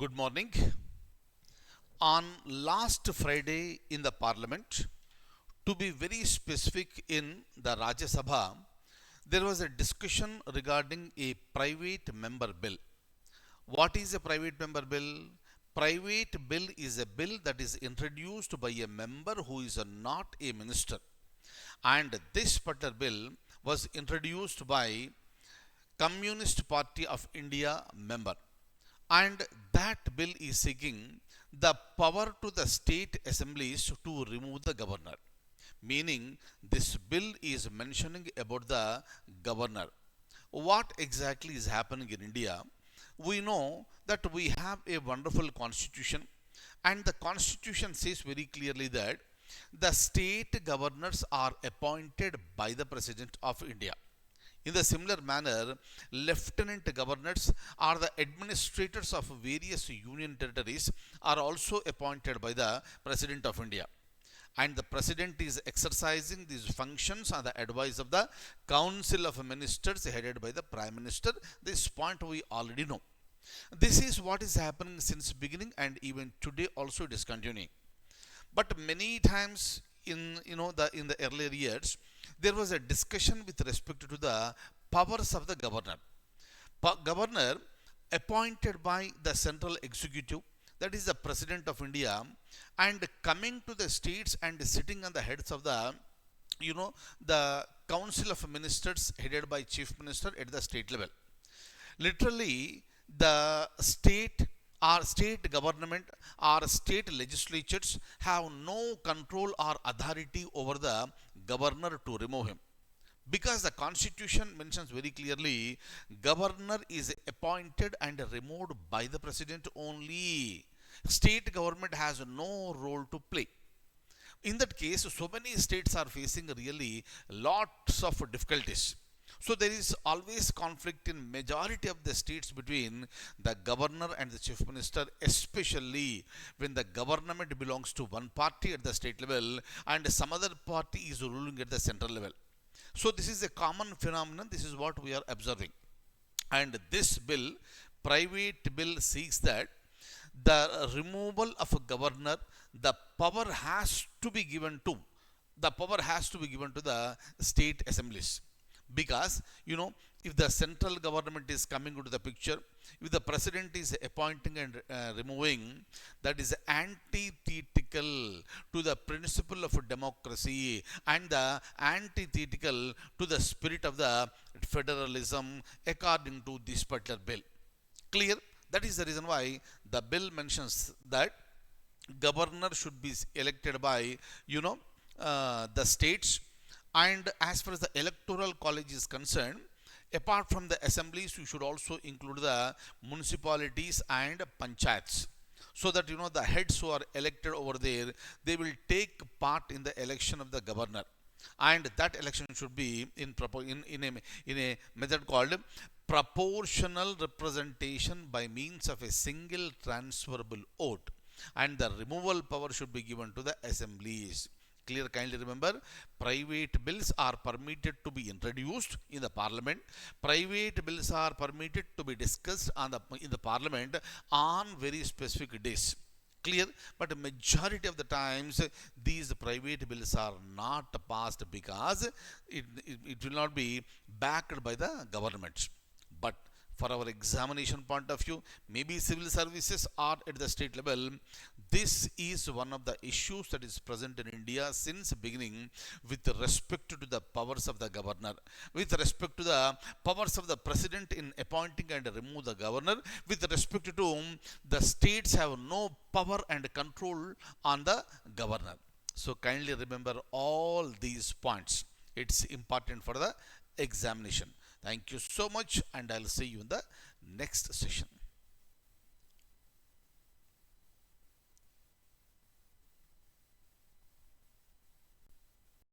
Good morning. On last Friday in the Parliament, to be very specific in the Rajya Sabha, there was a discussion regarding a private member bill. What is a private member bill? Private bill is a bill that is introduced by a member who is not a minister. And this particular bill was introduced by Communist Party of India member. And that bill is seeking the power to the state assemblies to remove the governor. Meaning, this bill is mentioning about the governor. What exactly is happening in India? We know that we have a wonderful constitution, and the constitution says very clearly that the state governors are appointed by the President of India. In the similar manner, lieutenant governors or the administrators of various union territories are also appointed by the President of India. And the President is exercising these functions on the advice of the Council of Ministers headed by the Prime Minister. This point we already know. This is what is happening since beginning, and even today also it is continuing. But many times in the earlier years, there was a discussion with respect to the powers of the governor. Governor appointed by the central executive, that is the President of India, and coming to the states and sitting on the heads of the Council of Ministers headed by Chief Minister at the state level. Literally, the state government or state legislatures have no control or authority over the governor to remove him, because the constitution mentions very clearly governor is appointed and removed by the president only. State government has no role to play. In that case, so many states are facing really lots of difficulties. So there is always conflict in majority of the states between the governor and the chief minister, especially when the government belongs to one party at the state level and some other party is ruling at the central level. So this is a common phenomenon. This is what we are observing. And this bill, private bill, seeks that the removal of a governor, the power has to be given to the state assemblies. Because if the central government is coming into the picture, if the president is appointing and removing, that is antithetical to the principle of democracy and the antithetical to the spirit of the federalism according to this particular bill. Clear? That is the reason why the bill mentions that governor should be elected by the states. And as far as the electoral college is concerned, apart from the assemblies, you should also include the municipalities and panchayats, so that the heads who are elected over there, they will take part in the election of the governor. And that election should be in a method called proportional representation by means of a single transferable vote, and the removal power should be given to the assemblies. Clear? Kindly remember, private bills are permitted to be introduced in the parliament. Private bills are permitted to be discussed in the parliament on very specific days. Clear? But majority of the times, these private bills are not passed because it will not be backed by the government. But for our examination point of view, maybe civil services or at the state level, this is one of the issues that is present in India since beginning with respect to the powers of the governor, with respect to the powers of the president in appointing and remove the governor, with respect to whom the states have no power and control on the governor. So kindly remember all these points. It's important for the examination. Thank you so much, and I'll see you in the next session.